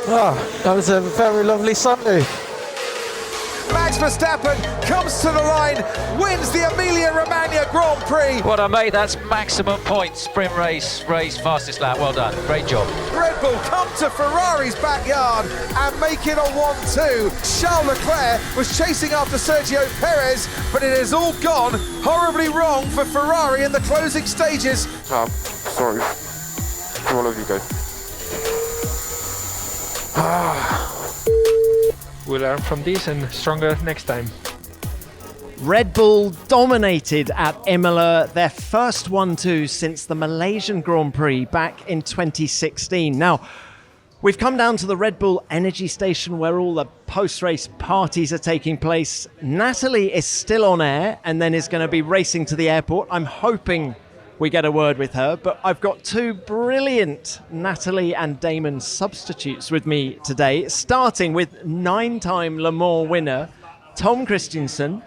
That was a very lovely Sunday. Max Verstappen comes to the line, wins the Emilia Romagna Grand Prix. What I made, that's maximum points. Sprint race, fastest lap. Well done. Great job. Red Bull come to Ferrari's backyard and make it a 1-2. Charles Leclerc was chasing after Sergio Perez, but it has all gone horribly wrong for Ferrari in the closing stages. Sorry to all of you guys. We'll learn from this and stronger next time. Red Bull dominated at Imola, their first 1-2 since the Malaysian Grand Prix back in 2016. Now, we've come down to the Red Bull Energy Station where all the post-race parties are taking place. Natalie is still on air and then is going to be racing to the airport. I'm hoping we get a word with her, but I've got two brilliant Natalie and Damon substitutes with me today, starting with 9-time Le Mans winner Tom Kristensen,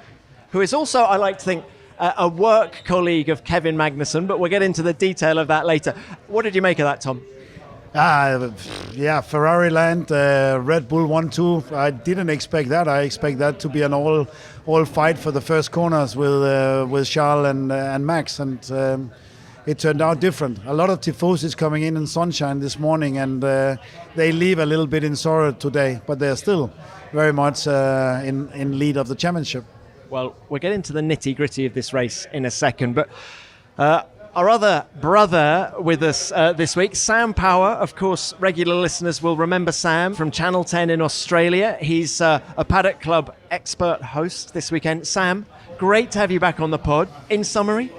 who is also, I like to think, a work colleague of Kevin Magnussen, but we'll get into the detail of that later. What did you make of that, Tom? Ferrari land, Red Bull 1-2. I didn't expect that. I expect that to be an all fight for the first corners with Charles and Max, and it turned out different. A lot of tifosis coming in sunshine this morning, and they leave a little bit in sorrow today, but they're still very much in lead of the championship. Well, we'll get into the nitty-gritty of this race in a second, but our other brother with us this week, Sam Power. Of course, regular listeners will remember Sam from Channel 10 in Australia. He's a Paddock Club expert host this weekend. Sam, great to have you back on the pod. In summary?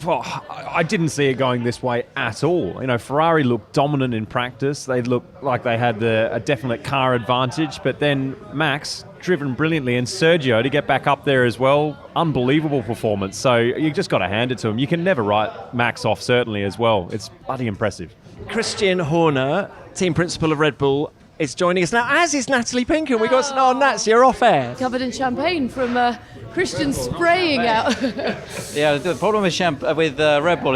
Well, I didn't see it going this way at all. You know, Ferrari looked dominant in practice. They looked like they had a definite car advantage, but then Max driven brilliantly, and Sergio to get back up there as well. Unbelievable performance. So you just got to hand it to him. You can never write Max off, certainly, as well. It's bloody impressive. Christian Horner, team principal of Red Bull, is joining us now, as is Natalie Pinkham. We got Nats, you're off air. Covered in champagne from Christian spraying out. Yeah, the problem with Red Bull,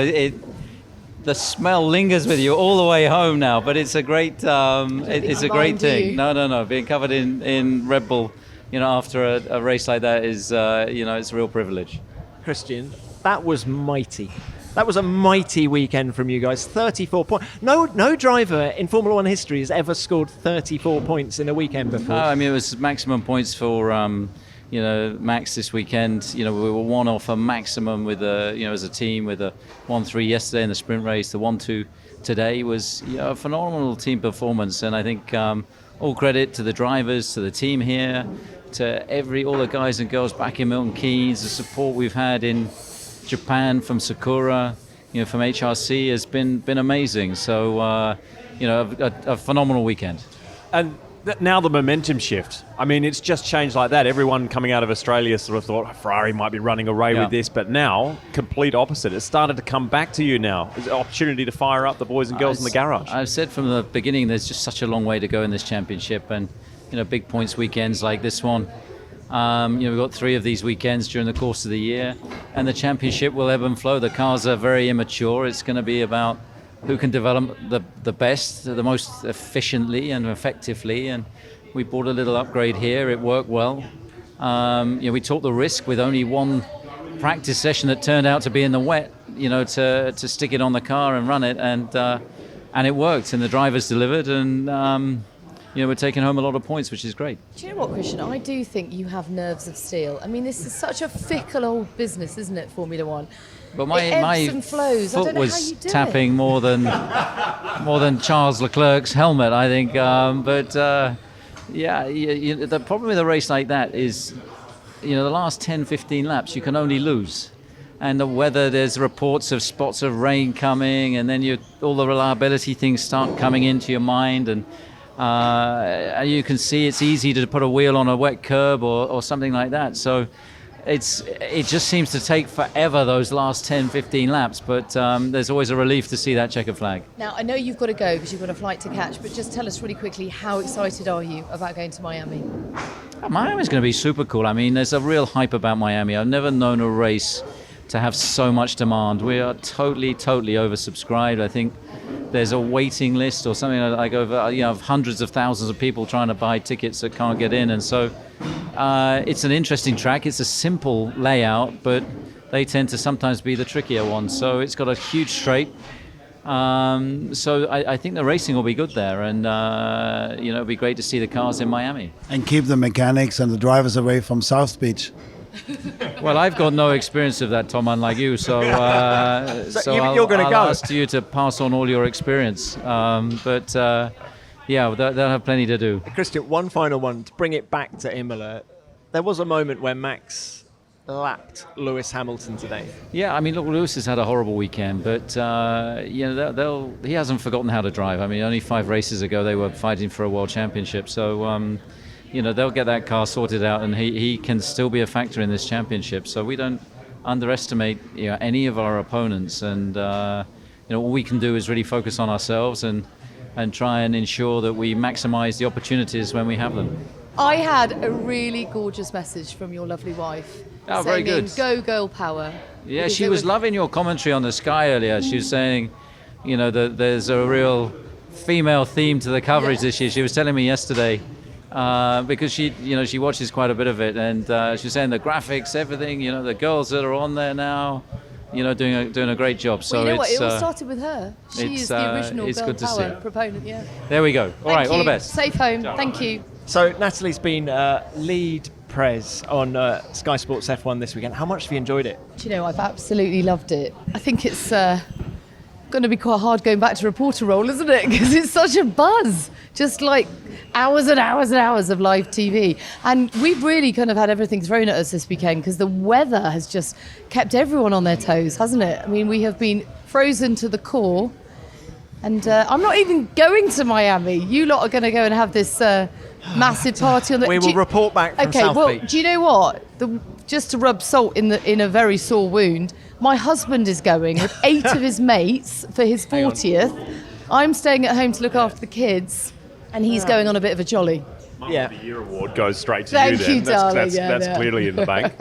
the smell lingers with you all the way home now. But it's a great, it's a great thing. No. Being covered in Red Bull, after a race like that is, it's a real privilege. Christian, that was mighty. That was a mighty weekend from you guys. 34 points. No driver in Formula One history has ever scored 34 points in a weekend before. I mean, it was maximum points for Max this weekend. We were one off a maximum with as a team with a 1-3 yesterday in the sprint race. The 1-2 today was a phenomenal team performance, and I think all credit to the drivers, to the team here, to all the guys and girls back in Milton Keynes. The support we've had in Japan from Sakura, from HRC has been amazing. So, a phenomenal weekend. And now the momentum shift. I mean, it's just changed like that. Everyone coming out of Australia sort of thought Ferrari might be running away with this, but now, complete opposite. It's started to come back to you now. There's an opportunity to fire up the boys and girls in the garage. I've said from the beginning, there's just such a long way to go in this championship, and big points weekends like this one. We've got 3 of these weekends during the course of the year, and the championship will ebb and flow. The cars are very immature. It's going to be about who can develop the best, the most efficiently and effectively. And we brought a little upgrade here. It worked well. We took the risk with only one practice session that turned out to be in the wet, to stick it on the car and run it, and it worked. And the drivers delivered, and we're taking home a lot of points, which is great. Do you know what, Christian? I do think you have nerves of steel. I mean, this is such a fickle old business, isn't it, Formula One? But my foot was tapping more than Charles Leclerc's helmet, I think. The problem with a race like that is, the last 10, 15 laps, you can only lose. And the weather, there's reports of spots of rain coming, and then all the reliability things start coming into your mind, and you can see it's easy to put a wheel on a wet curb or something like that. So it just seems to take forever, those last 10, 15 laps, but there's always a relief to see that checkered flag. Now, I know you've got to go because you've got a flight to catch, but just tell us really quickly, how excited are you about going to Miami? Miami's going to be super cool. I mean, there's a real hype about Miami. I've never known a race to have so much demand. We are totally oversubscribed. I think there's a waiting list or something like over, of hundreds of thousands of people trying to buy tickets that can't get in. And so it's an interesting track. It's a simple layout, but they tend to sometimes be the trickier ones. So it's got a huge straight. So I think the racing will be good there, and it'll be great to see the cars in Miami. And keep the mechanics and the drivers away from South Beach. Well, I've got no experience of that, Tom, unlike you. So you're going to go. I'll ask you to pass on all your experience. But they'll have plenty to do. Christian, one final one to bring it back to Imola. There was a moment where Max lapped Lewis Hamilton today. Yeah, I mean, look, Lewis has had a horrible weekend, but he hasn't forgotten how to drive. I mean, only 5 races ago they were fighting for a world championship, so they'll get that car sorted out, and he can still be a factor in this championship. So we don't underestimate any of our opponents, and all we can do is really focus on ourselves and try and ensure that we maximise the opportunities when we have them. I had a really gorgeous message from your lovely wife. Oh, very good. Go girl power. Yeah, she was loving your commentary on the Sky earlier. She was saying, that there's a real female theme to the coverage this year. She was telling me yesterday, because she watches quite a bit of it, and she was saying the graphics, everything, the girls that are on there now, doing a great job. So well, it all started with her. She is the original girl power proponent. Yeah. There we go. All right, all the best. Safe home. Thank you. So Natalie's been lead Prez on Sky Sports F1 this weekend. How much have you enjoyed it? Do you know, I've absolutely loved it. I think it's going to be quite hard going back to reporter role, isn't it? Because it's such a buzz, just like hours and hours and hours of live TV. And we've really kind of had everything thrown at us this weekend because the weather has just kept everyone on their toes, hasn't it? I mean, we have been frozen to the core. And I'm not even going to Miami. You lot are going to go and have this massive party on the... We will report back from South Beach. Do you know what? Just to rub salt in a very sore wound, my husband is going with 8 of his mates for his 40th. I'm staying at home to look after the kids, and he's going on a bit of a jolly. Man of the Year award goes straight to Thank you then. you, darling. That's clearly in the bank.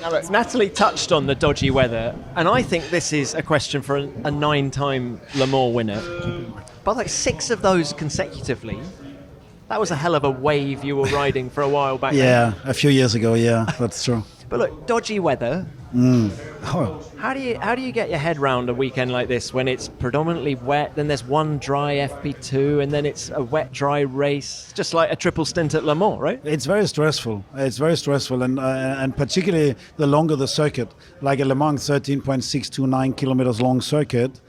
Now, look, Natalie touched on the dodgy weather, and I think this is a question for a 9-time Le Mans winner. But like 6 of those consecutively, that was a hell of a wave you were riding for a while back. Yeah, a few years ago, yeah, that's true. But look, dodgy weather. Oh. How do you get your head round a weekend like this when it's predominantly wet, then there's one dry FP2, and then it's a wet, dry race, just like a triple stint at Le Mans, right? It's very stressful. And particularly the longer the circuit, like a Le Mans 13.629 kilometers long circuit.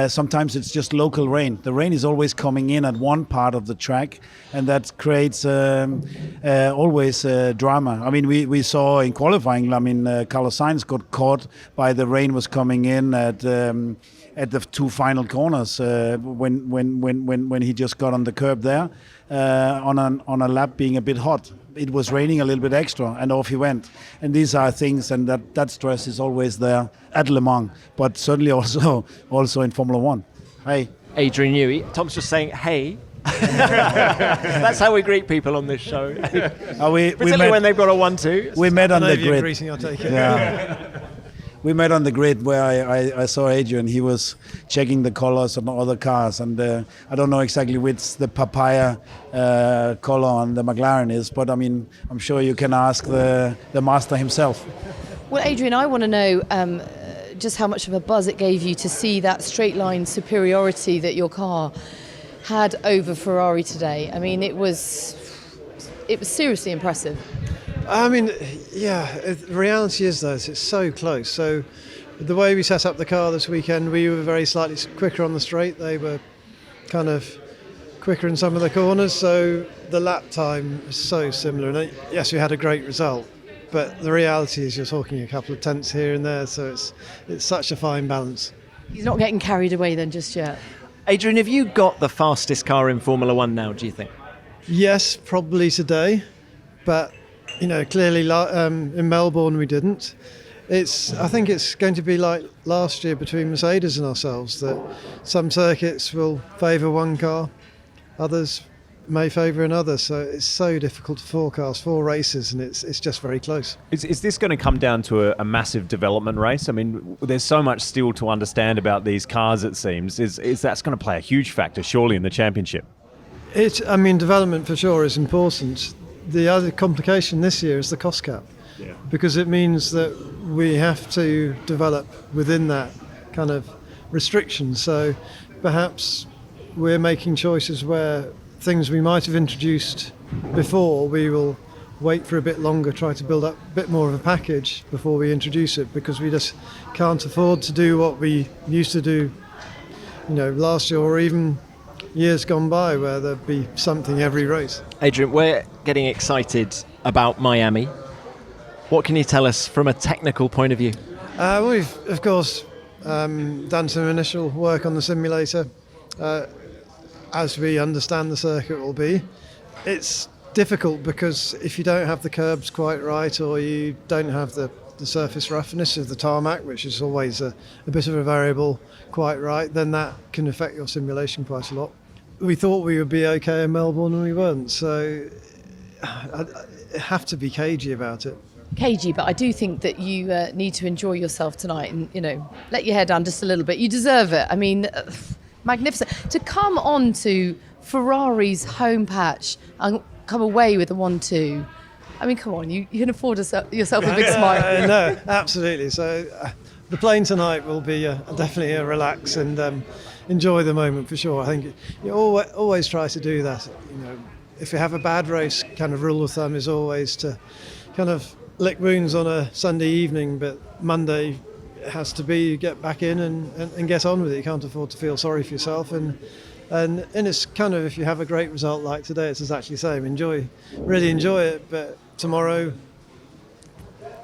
Sometimes it's just local rain. The rain is always coming in at one part of the track, and that creates always drama. I mean, we saw in qualifying, Carlos Sainz got caught by the rain was coming in at the 2 final corners when he just got on the curb there on a lap being a bit hot. It was raining a little bit extra, and off he went. And these are things, and that stress is always there at Le Mans, but certainly also in Formula One. Hey. Adrian Newey. Tom's just saying, hey. That's how we greet people on this show. Particularly when they've got a 1-2. We met on the grid. Greeting, I'll take it. Yeah. We met on the grid where I saw Adrian. He was checking the colors on other cars, and I don't know exactly which the papaya color on the McLaren is, but I mean, I'm sure you can ask the master himself. Well, Adrian, I want to know just how much of a buzz it gave you to see that straight line superiority that your car had over Ferrari today. I mean, it was seriously impressive. I mean, yeah, the reality is, though, it's so close. So the way we set up the car this weekend, we were very slightly quicker on the straight. They were kind of quicker in some of the corners. So the lap time is so similar. And yes, we had a great result. But the reality is you're talking a couple of tenths here and there. So it's such a fine balance. He's not getting carried away then just yet. Adrian, have you got the fastest car in Formula One now, do you think? Yes, probably today. But clearly in Melbourne we didn't. I think it's going to be like last year between Mercedes and ourselves, that some circuits will favour one car, others may favour another. So it's so difficult to forecast 4 races, and it's just very close. Is this going to come down to a massive development race? I mean, there's so much still to understand about these cars, it seems. Is that's going to play a huge factor, surely, in the championship? Development for sure is important. The other complication this year is the cost cap, because it means that we have to develop within that kind of restriction. So perhaps we're making choices where things we might have introduced before, we will wait for a bit longer, try to build up a bit more of a package before we introduce it, because we just can't afford to do what we used to do, last year or even years gone by, where there'd be something every race. Adrian, we're getting excited about Miami. What can you tell us from a technical point of view? We've, of course, done some initial work on the simulator. As we understand the circuit will be. It's difficult because if you don't have the curbs quite right, or you don't have the surface roughness of the tarmac, which is always a bit of a variable, quite right, then that can affect your simulation quite a lot. We thought we would be okay in Melbourne and we weren't, so I have to be cagey about it. Cagey, but I do think that you need to enjoy yourself tonight and, let your hair down just a little bit. You deserve it. I mean, magnificent. To come on to Ferrari's home patch and come away with a 1-2. I mean, come on, you can afford yourself a big smile. No, absolutely. So the plane tonight will be definitely a relax and enjoy the moment for sure. I think you always try to do that. If you have a bad race, kind of rule of thumb is always to kind of lick wounds on a Sunday evening, but Monday it has to be get back in and get on with it. You can't afford to feel sorry for yourself, and it's kind of, if you have a great result like today, it's exactly the same. Really enjoy it, but tomorrow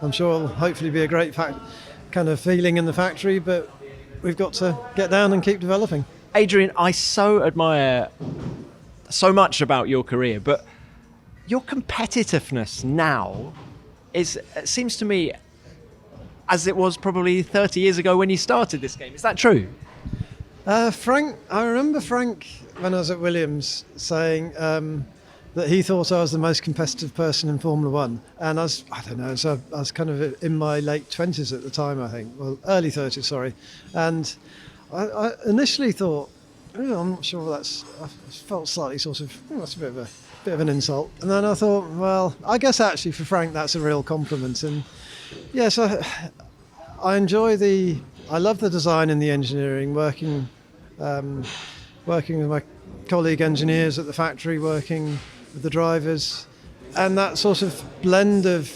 I'm sure will hopefully be a great kind of feeling in the factory, but we've got to get down and keep developing. Adrian, I so admire so much about your career, but your competitiveness now seems to me as it was probably 30 years ago when you started this game. Is that true? Frank, I remember Frank, when I was at Williams, saying that he thought I was the most competitive person in Formula One. And I was kind of in my late 20s at the time, I think. Well, early 30s, sorry. And I initially thought, I'm not sure I felt slightly sort of, that's a bit of an insult. And then I thought, well, I guess actually for Frank that's a real compliment. And yes, I enjoy I love the design and the engineering, working with my colleague engineers at the factory, working with the drivers, and that sort of blend of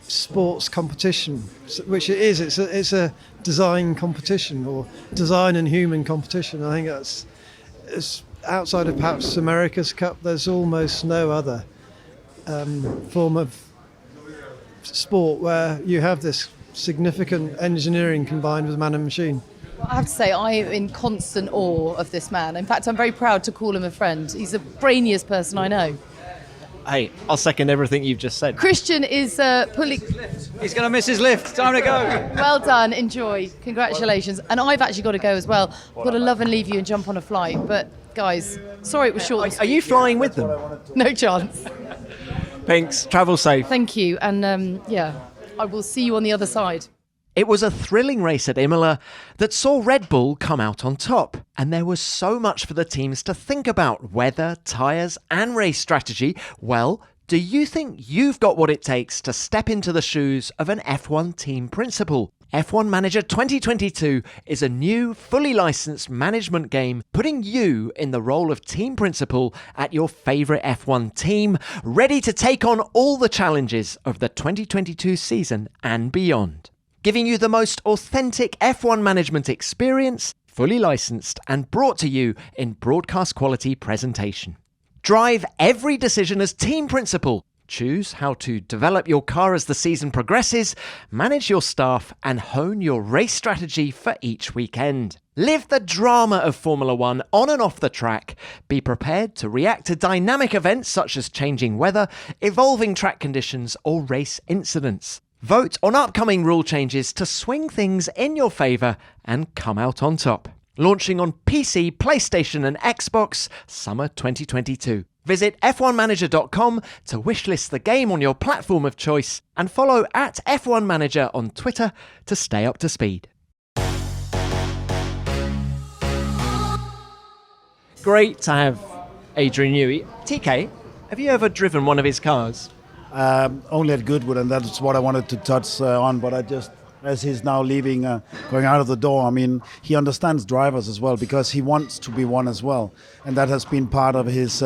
sports competition, which it is. It's a design competition, or design and human competition. I think it's outside of perhaps America's Cup. There's almost no other form of sport where you have this significant engineering combined with man and machine. I have to say, I am in constant awe of this man. In fact, I'm very proud to call him a friend. He's the brainiest person I know. Hey, I'll second everything you've just said. Christian is pulling... He's going to miss his lift. Time to go. Well done. Enjoy. Congratulations. And I've actually got to go as well. I've got to love and leave you and jump on a flight. But, guys, sorry it was short. Are you flying with them? No chance. Pinks, travel safe. Thank you. And, I will see you on the other side. It was a thrilling race at Imola that saw Red Bull come out on top, and there was so much for the teams to think about: weather, tyres and race strategy. Well, do you think you've got what it takes to step into the shoes of an F1 team principal? F1 Manager 2022 is a new, fully licensed management game putting you in the role of team principal at your favourite F1 team, ready to take on all the challenges of the 2022 season and beyond. Giving you the most authentic F1 management experience, fully licensed and brought to you in broadcast quality presentation. Drive every decision as team principal. Choose how to develop your car as the season progresses, manage your staff and hone your race strategy for each weekend. Live the drama of Formula One on and off the track. Be prepared to react to dynamic events such as changing weather, evolving track conditions or race incidents. Vote on upcoming rule changes to swing things in your favour and come out on top. launching on PC, PlayStation and Xbox summer 2022. Visit f1manager.com to wishlist the game on your platform of choice and follow at F1 Manager on Twitter to stay up to speed. Great to have Adrian Newey. TK, have you ever driven one of his cars? Only at Goodwood, and that's what I wanted to touch on, but I just, as he's now leaving, going out of the door, I mean, he understands drivers as well because he wants to be one as well. And that has been part of his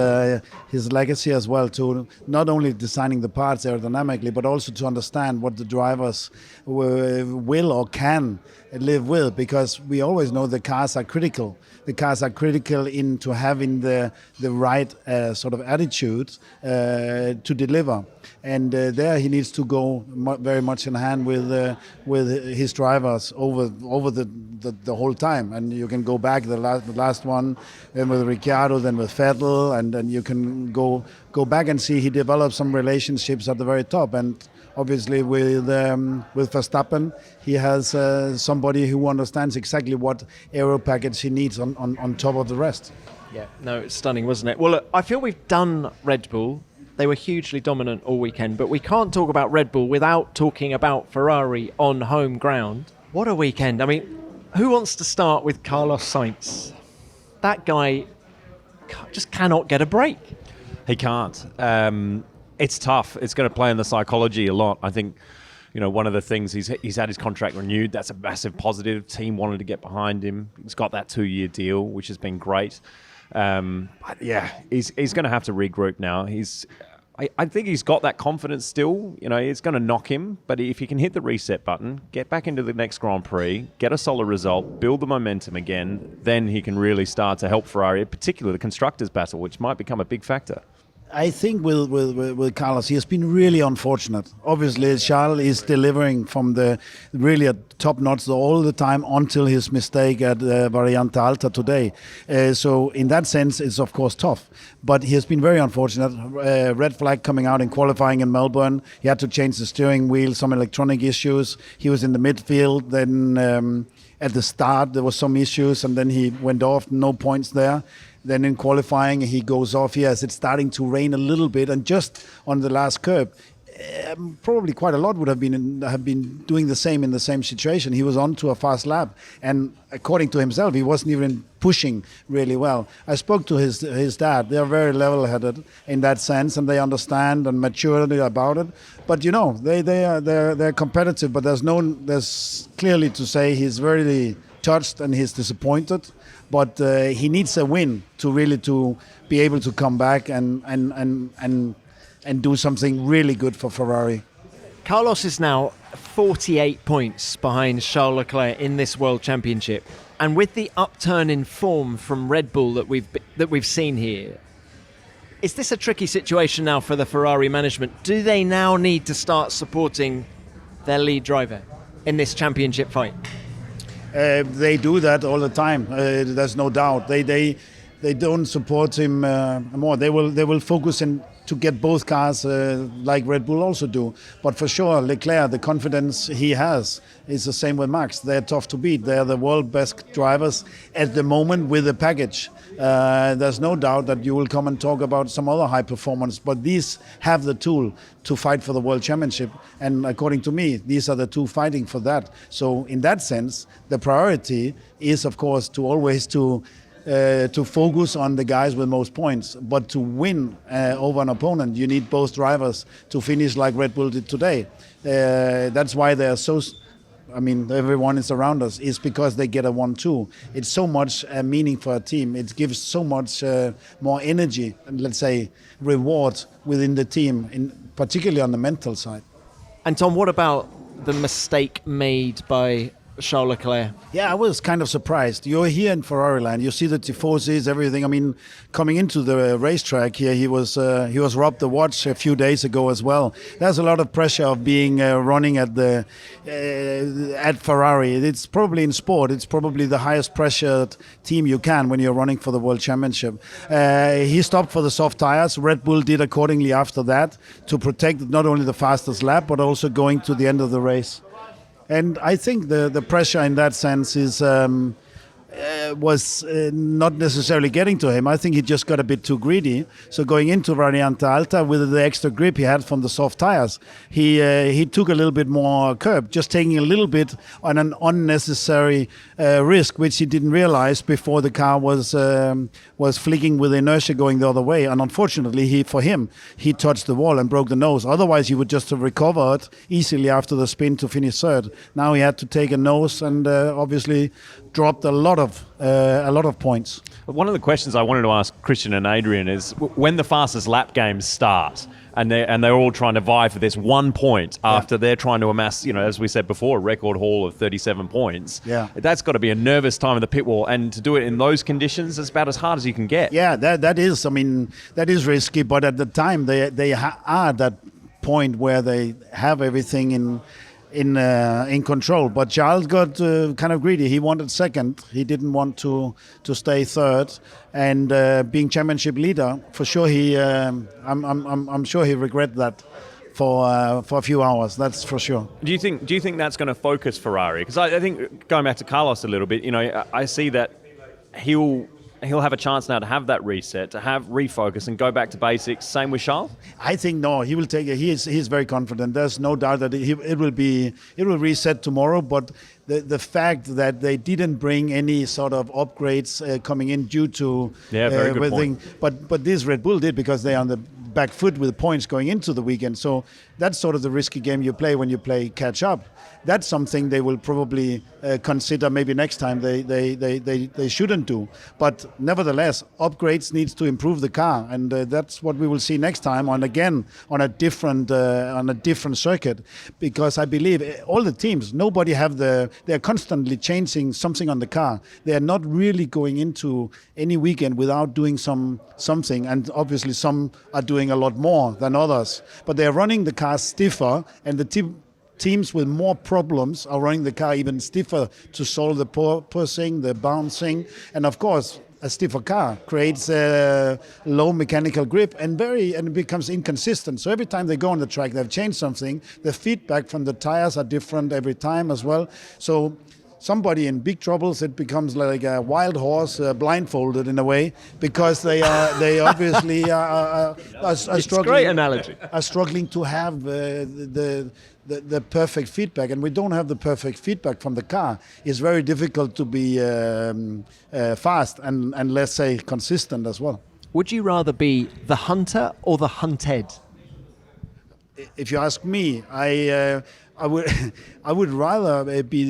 legacy as well, to not only designing the parts aerodynamically, but also to understand what the drivers will or can live with, because we always know the cars are critical. The cars are critical into having the right sort of attitude to deliver. And there he needs to go very much in hand with his drivers over the whole time. And you can go back the last one, then with Ricciardo, then with Vettel, and then you can go back and see he developed some relationships at the very top. And obviously with Verstappen, he has somebody who understands exactly what aero package he needs on top of the rest. Yeah, no, it's stunning, wasn't it? Well, look, I feel we've done Red Bull. They were hugely dominant all weekend, but we can't talk about Red Bull without talking about Ferrari on home ground. What a weekend. I mean, who wants to start with Carlos Sainz? That guy just cannot get a break. He can't. It's tough. It's going to play in the psychology a lot. I think, one of the things he's had his contract renewed. That's a massive positive. Team wanted to get behind him. He's got that 2-year deal, which has been great. But yeah, he's going to have to regroup now. I think he's got that confidence still. It's going to knock him. But if he can hit the reset button, get back into the next Grand Prix, get a solid result, build the momentum again, then he can really start to help Ferrari, particularly the constructors' battle, which might become a big factor. I think with Carlos, he has been really unfortunate. Obviously, Charles is delivering from the really top notch all the time until his mistake at Variante Alta today. So in that sense, it's of course tough. But he has been very unfortunate. Red flag coming out in qualifying in Melbourne. He had to change the steering wheel, some electronic issues. He was in the midfield. Then at the start, there was some issues, and then he went off, no points there. Then in qualifying, he goes off here as it's starting to rain a little bit, and just on the last curb, probably quite a lot would have been doing the same in the same situation. He was on to a fast lap, and according to himself, he wasn't even pushing really well. I spoke to his dad. They are very level-headed in that sense, and they understand and maturity about it. But they're competitive. But there's clearly to say he's very touched and he's disappointed. But he needs a win to be able to come back and do something really good for Ferrari. Carlos is now 48 points behind Charles Leclerc in this World Championship. And with the upturn in form from Red Bull that we've seen here, is this a tricky situation now for the Ferrari management? Do they now need to start supporting their lead driver in this championship fight? They do that all the time. There's no doubt. They don't support him more. They will focus to get both cars like Red Bull also do. But for sure, Leclerc, the confidence he has is the same with Max. They're tough to beat. They're the world best drivers at the moment with the package. There's no doubt that you will come and talk about some other high performance, but these have the tool to fight for the World Championship. And according to me, these are the two fighting for that. So in that sense, the priority is, of course, to always to focus on the guys with most points. But to win over an opponent, you need both drivers to finish like Red Bull did today. That's why they're so... everyone is around us, is because they get a 1-2. It's so much meaning for a team. It gives so much more energy and, let's say, reward within the team, particularly on the mental side. And Tom, what about the mistake made by Charles Leclerc? Yeah, I was kind of surprised. You're here in Ferrari land. You see the tifosis, everything. Coming into the racetrack here, he was robbed the watch a few days ago as well. There's a lot of pressure of being running at Ferrari. It's probably in sport. It's probably the highest pressured team you can when you're running for the World Championship. He stopped for the soft tires. Red Bull did accordingly after that to protect not only the fastest lap but also going to the end of the race. And I think the pressure in that sense is was not necessarily getting to him. I think he just got a bit too greedy. So going into Variante Alta with the extra grip he had from the soft tires, he took a little bit more curb, just taking a little bit on an unnecessary risk, which he didn't realize before the car was flicking with inertia going the other way. And unfortunately, he touched the wall and broke the nose. Otherwise, he would just have recovered easily after the spin to finish third. Now he had to take a nose and obviously dropped a lot of points. One of the questions I wanted to ask Christian and Adrian is when the fastest lap games start and they're all trying to vie for this 1 point after they're trying to amass, as we said before, a record haul of 37 points. Yeah, that's got to be a nervous time in the pit wall, and to do it in those conditions is about as hard as you can get. Yeah, that is. I mean, that is risky, but at the time they are at that point where they have everything in control. But Charles got kind of greedy. He wanted second. He didn't want to stay third. And being championship leader, for sure I'm sure he regret that for a few hours. That's for sure. Do you think that's going to focus Ferrari? Because I think going back to Carlos a little bit, I see that he'll have a chance now to have that reset, to have refocus and go back to basics. Same with Charles? I think no, he will take it. He is very confident. There's no doubt that it will reset tomorrow, but the fact that they didn't bring any sort of upgrades coming in due to very good point. But this Red Bull did, because they are on the back foot with points going into the weekend. So that's sort of the risky game you play when you play catch up. That's something they will probably consider maybe next time they shouldn't do. But nevertheless, upgrades needs to improve the car, and that's what we will see next time on a different circuit. Because I believe all the teams, nobody have they're constantly changing something on the car. They are not really going into any weekend without doing something, and obviously some are doing a lot more than others. But they are running the car stiffer, and the teams with more problems are running the car even stiffer to solve the pushing, the bouncing, and of course a stiffer car creates a low mechanical grip and it becomes inconsistent. So every time they go on the track, they've changed something. The feedback from the tires are different every time as well. So somebody in big troubles, it becomes like a wild horse blindfolded in a way, because they obviously are struggling. Great analogy. Are struggling to have the perfect feedback, and we don't have the perfect feedback from the car. It's very difficult to be fast and let's say consistent as well. Would you rather be the hunter or the hunted? If you ask me, I would rather be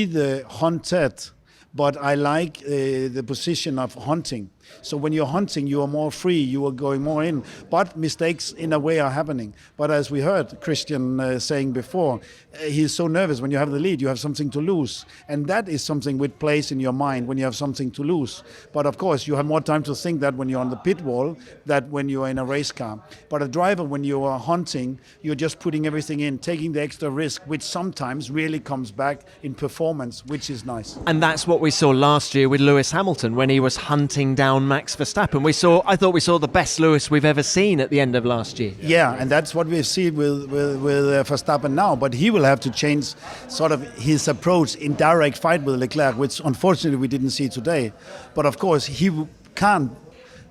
the hunted, but I like the position of hunting. So when you're hunting, you are more free, you are going more in. But mistakes in a way are happening. But as we heard Christian saying before, he's so nervous. When you have the lead, you have something to lose. And that is something which plays in your mind when you have something to lose. But of course, you have more time to think that when you're on the pit wall, that when you are in a race car. But a driver, when you are hunting, you're just putting everything in, taking the extra risk, which sometimes really comes back in performance, which is nice. And that's what we saw last year with Lewis Hamilton when he was hunting down Max Verstappen. I thought we saw the best Lewis we've ever seen at the end of last year. Yeah, and that's what we've seen with Verstappen now. But he will have to change sort of his approach in direct fight with Leclerc, which unfortunately we didn't see today. But of course, he can't.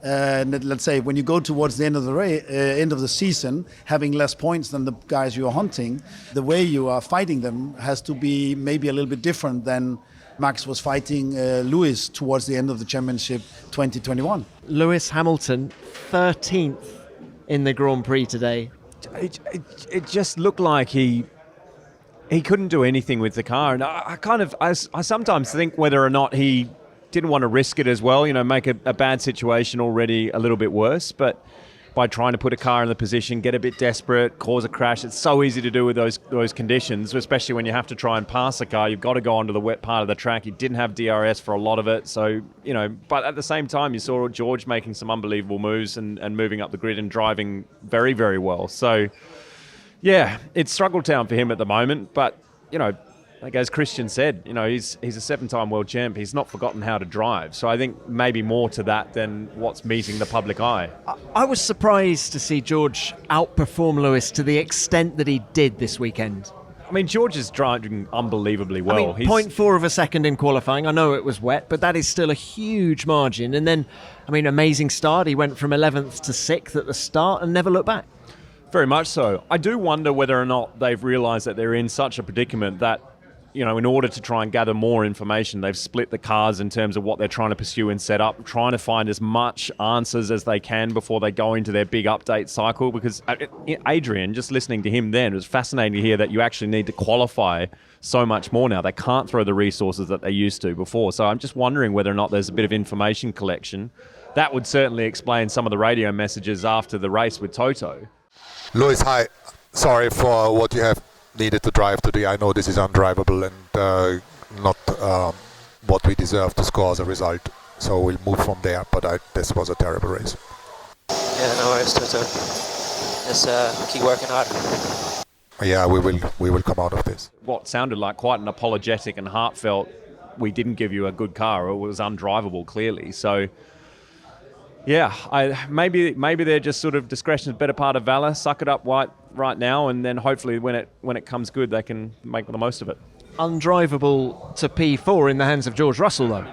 Let's say when you go towards the end of the season, having less points than the guys you are hunting, the way you are fighting them has to be maybe a little bit different than Max was fighting Lewis towards the end of the championship 2021. Lewis Hamilton, 13th in the Grand Prix today. It just looked like he couldn't do anything with the car, and I sometimes think whether or not he didn't want to risk it as well, make a bad situation already a little bit worse, but by trying to put a car in the position, get a bit desperate, cause a crash. It's so easy to do with those conditions, especially when you have to try and pass a car. You've got to go onto the wet part of the track. He didn't have DRS for a lot of it. So, but at the same time, you saw George making some unbelievable moves and moving up the grid and driving very, very well. So, yeah, it's struggle town for him at the moment. But, like as Christian said, he's a 7-time world champ. He's not forgotten how to drive. So I think maybe more to that than what's meeting the public eye. I was surprised to see George outperform Lewis to the extent that he did this weekend. mean, George is driving unbelievably well. I mean, 0.4 of a second in qualifying. I know it was wet, but that is still a huge margin. And then, I mean, amazing start. He went from 11th to 6th at the start and never looked back. Very much so. I do wonder whether or not they've realised that they're in such a predicament that, you know, in order to try and gather more information, they've split the cars in terms of what they're trying to pursue and set up, trying to find as much answers as they can before they go into their big update cycle. Because Adrian, just listening to him then, it was fascinating to hear that you actually need to qualify so much more now. They can't throw the resources that they used to before. So I'm just wondering whether or not there's a bit of information collection. That would certainly explain some of the radio messages after the race with Toto. Lewis, hi. Sorry for what you have needed to drive today. I know this is undrivable and not what we deserve to score as a result. So we'll move from there. But this was a terrible race. Yeah, no worries, Toto. Let's keep working hard. Yeah, we will come out of this. What sounded like quite an apologetic and heartfelt, we didn't give you a good car, or it was undrivable clearly. So yeah, maybe they're just sort of discretion is better part of valor. Suck it up right now, and then hopefully when it comes good, they can make the most of it. Undrivable to P4 in the hands of George Russell, though.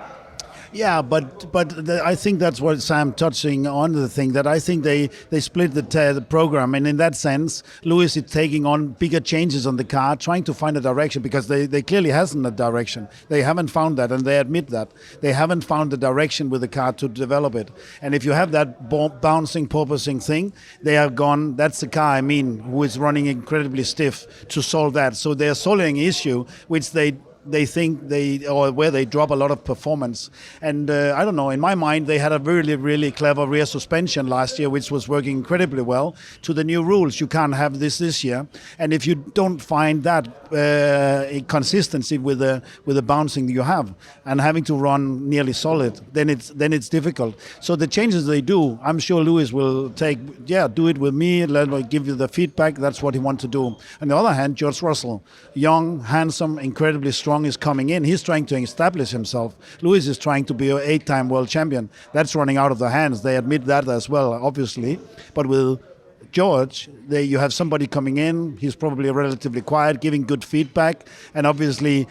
Yeah, but I think that's what Sam touching on the thing, that I think they split the program, and in that sense, Lewis is taking on bigger changes on the car, trying to find a direction, because they clearly hasn't a direction. They haven't found that, and they admit that. They haven't found the direction with the car to develop it. And if you have that bouncing, porpoising thing, they are gone. That's the car, I mean, who is running incredibly stiff to solve that. So they are solving an issue which they think where they drop a lot of performance. And I don't know, in my mind, they had a really, really clever rear suspension last year, which was working incredibly well. To the new rules, you can't have this year. And if you don't find that consistency with the bouncing you have and having to run nearly solid, then it's difficult. So the changes they do, I'm sure Lewis will do it with me, let me give you the feedback. That's what he wants to do. On the other hand, George Russell, young, handsome, incredibly strong, is coming in. He's trying to establish himself. Lewis is trying to be an 8-time world champion. That's running out of their hands. They admit that as well, obviously. But with George, you have somebody coming in. He's probably relatively quiet, giving good feedback, and obviously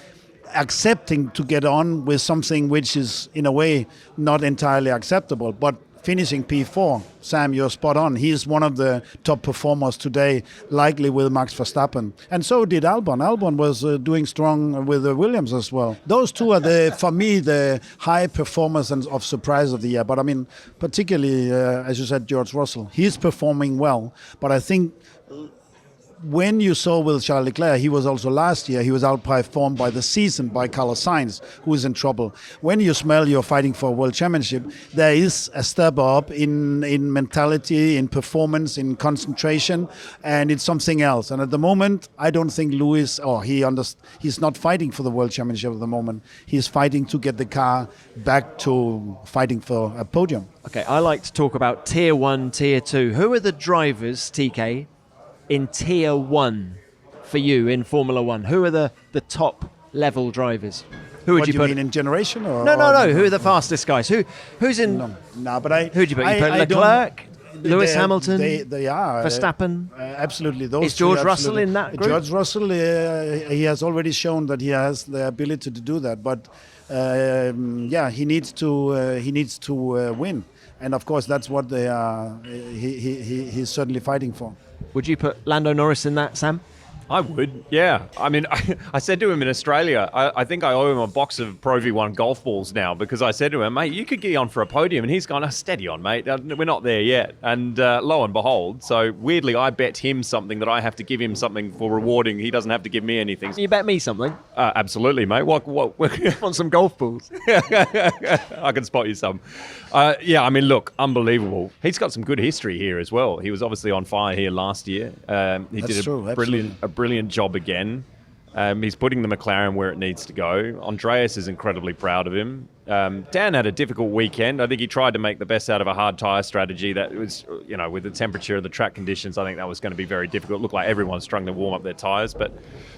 accepting to get on with something which is, in a way, not entirely acceptable. But finishing P4, Sam, you're spot on. He's one of the top performers today, likely with Max Verstappen. And so did Albon. Albon was doing strong with Williams as well. Those two are, for me, the high performers and of surprise of the year. But I mean, particularly, as you said, George Russell. He's performing well. But I think when you saw with Charles Leclerc, he was also last year, he was outperformed by the season by Carlos Sainz, who is in trouble. When you smell you're fighting for a world championship, there is a step up in mentality, in performance, in concentration, and it's something else. And at the moment, I don't think Lewis, he's not fighting for the world championship at the moment. He's fighting to get the car back to fighting for a podium. Okay, I like to talk about Tier 1, Tier 2. Who are the drivers, TK, in Tier 1 for you in Formula 1? Who are the top level drivers? Who would what you put mean in generation? Or, No. Who are the fastest guys? Who's in? No, but who would you put? You put Leclerc, Lewis Hamilton, they are Verstappen. Absolutely, those. Is George three, Russell absolutely. in that group? George Russell, he has already shown that he has the ability to do that. But he needs to win, and of course that's what they are. He's certainly fighting for. Would you put Lando Norris in that, Sam? I would, yeah. I mean, I said to him in Australia, I think I owe him a box of Pro V1 golf balls now, because I said to him, mate, you could get on for a podium. And he's gone, steady on, mate. We're not there yet. And lo and behold, so weirdly, I bet him something that I have to give him something for rewarding. He doesn't have to give me anything. You bet me something? Absolutely, mate. What? Want some golf balls? I can spot you some. I mean, look, unbelievable. He's got some good history here as well. He was obviously on fire here last year. He did a brilliant job again. He's putting the McLaren where it needs to go. Andreas is incredibly proud of him. Dan had a difficult weekend. I think he tried to make the best out of a hard tyre strategy that was, with the temperature of the track conditions, I think that was going to be very difficult. It looked like everyone's struggling to warm up their tyres. But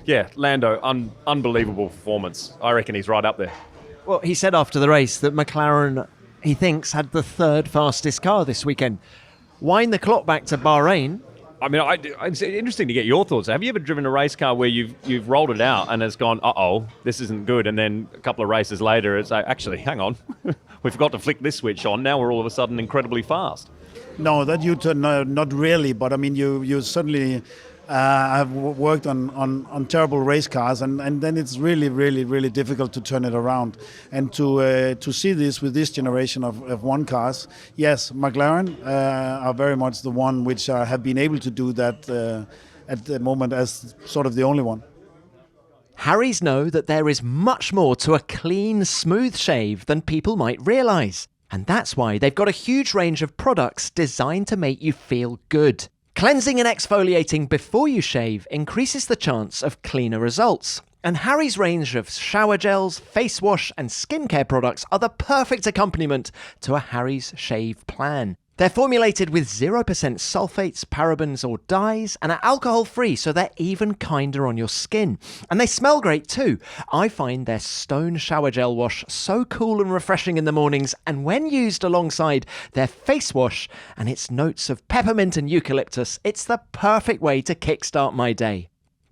yeah, Lando, unbelievable performance. I reckon he's right up there. Well, he said after the race that McLaren, he thinks, had the third fastest car this weekend. Wind the clock back to Bahrain. I mean, it's interesting to get your thoughts. Have you ever driven a race car where you've rolled it out and it's gone, uh-oh, this isn't good, and then a couple of races later it's like, actually, hang on, we forgot to flick this switch on, now we're all of a sudden incredibly fast? No, that U-turn, not really, but I mean, you certainly have worked on terrible race cars, and then it's really, really, really difficult to turn it around. And to see this with this generation of F1 cars, yes, McLaren are very much the one which have been able to do that at the moment as sort of the only one. Harrys know that there is much more to a clean, smooth shave than people might realise. And that's why they've got a huge range of products designed to make you feel good. Cleansing and exfoliating before you shave increases the chance of cleaner results. And Harry's range of shower gels, face wash and skincare products are the perfect accompaniment to a Harry's shave plan. They're formulated with 0% sulfates, parabens or dyes and are alcohol-free, so they're even kinder on your skin. And they smell great too. I find their Stone Shower Gel Wash so cool and refreshing in the mornings, and when used alongside their face wash and its notes of peppermint and eucalyptus, it's the perfect way to kickstart my day.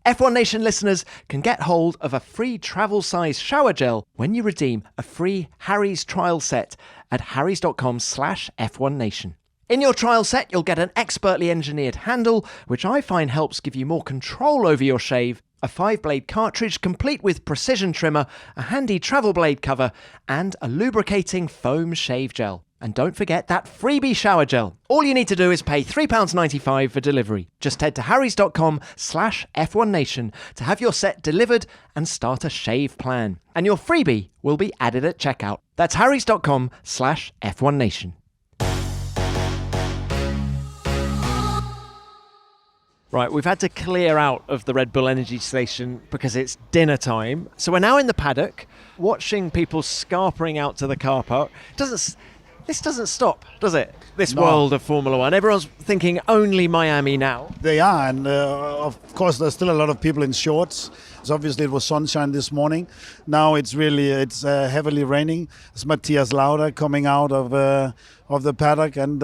F1 Nation listeners can get hold of a free travel-size shower gel when you redeem a free Harry's trial set at harrys.com/F1Nation. In your trial set, you'll get an expertly engineered handle, which I find helps give you more control over your shave, a 5-blade cartridge complete with precision trimmer, a handy travel blade cover, and a lubricating foam shave gel. And don't forget that freebie shower gel. All you need to do is pay £3.95 for delivery. Just head to harrys.com/F1Nation to have your set delivered and start a shave plan. And your freebie will be added at checkout. That's harrys.com/F1Nation. Right, we've had to clear out of the Red Bull Energy Station because it's dinner time. So we're now in the paddock, watching people scarpering out to the car park. This doesn't stop, does it? This world of Formula One. Everyone's thinking only Miami now. They are, and of course there's still a lot of people in shorts. So obviously it was sunshine this morning. Now it's heavily raining. It's Matthias Lauda coming out of the paddock, and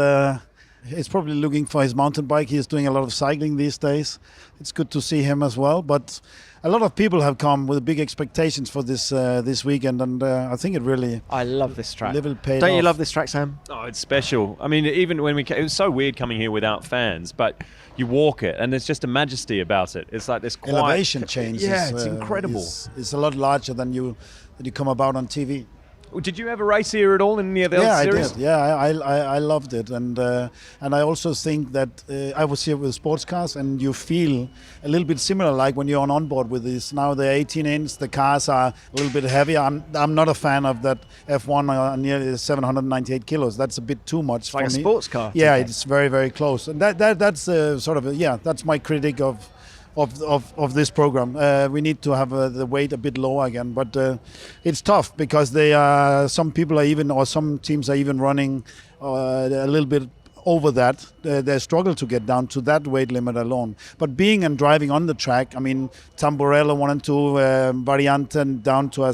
he's probably looking for his mountain bike. He's doing a lot of cycling these days. It's good to see him as well. But a lot of people have come with big expectations for this weekend, and I think it really... I love this track. Paid Don't you off. love this track, Sam? Oh, it's special. I mean, even when it was so weird coming here without fans, but you walk it, and there's just a majesty about it. It's like this quiet... Elevation change. Yeah, it's incredible. It's a lot larger than you come about on TV. Did you ever race here at all in the other series? I did. Yeah, I loved it, and I also think that I was here with sports cars, and you feel a little bit similar like when you're on board with this. Now they're 18-inch, the cars are a little bit heavier. I'm not a fan of that F1 nearly 798 kilos. That's a bit too much for me. Like a sports car. Yeah, it's very, very close, and that's that's my critic of this program. We need to have the weight a bit lower again, but it's tough because some teams are even running a little bit over that. They struggle to get down to that weight limit alone. But being and driving on the track, I mean, Tamburello 1 and 2, Variante down to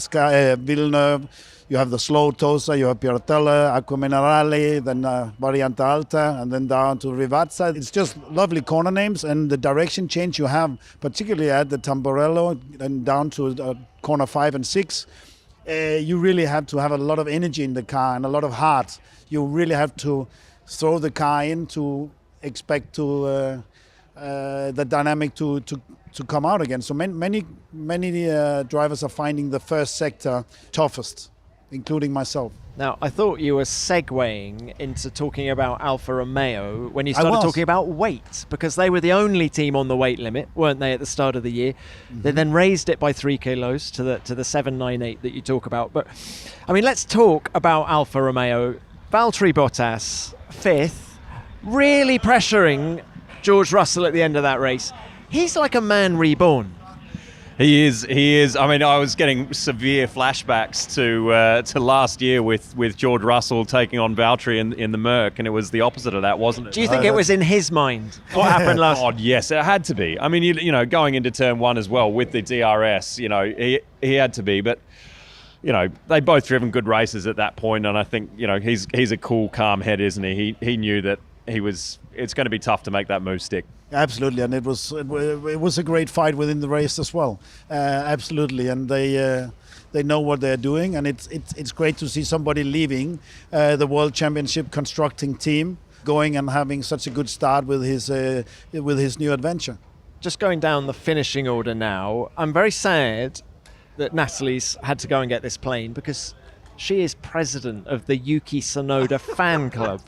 Villeneuve. You have the slow Tosa, you have Piartella, Acqua Minerale, then Variante Alta, and then down to Rivazza. It's just lovely corner names, and the direction change you have, particularly at the Tamburello and down to corner 5 and 6, you really have to have a lot of energy in the car and a lot of heart. You really have to throw the car in to expect the dynamic to come out again. So many drivers are finding the first sector toughest, including myself. Now, I thought you were segueing into talking about Alfa Romeo when you started talking about weight, because they were the only team on the weight limit, weren't they, at the start of the year? Mm-hmm. They then raised it by 3 kilos to the 798 that you talk about. But, I mean, let's talk about Alfa Romeo. Valtteri Bottas, 5th, really pressuring George Russell at the end of that race. He's like a man reborn. He is. I mean, I was getting severe flashbacks to last year with George Russell taking on Valtteri in the Merc, and it was the opposite of that, wasn't it? Do you think it was in his mind what happened last? God, yes, it had to be. I mean, you know, going into turn 1 as well with the DRS, you know, he had to be, but. You know, they both driven good races at that point, and I think, you know, he's a cool, calm head, isn't he? He knew that it's going to be tough to make that move stick. Absolutely, and it was a great fight within the race as well. Absolutely, and they know what they're doing, and it's great to see somebody leaving the World Championship constructing team, going and having such a good start with his new adventure. Just going down the finishing order now, I'm very sad that Natalie's had to go and get this plane because she is president of the Yuki Tsunoda fan club.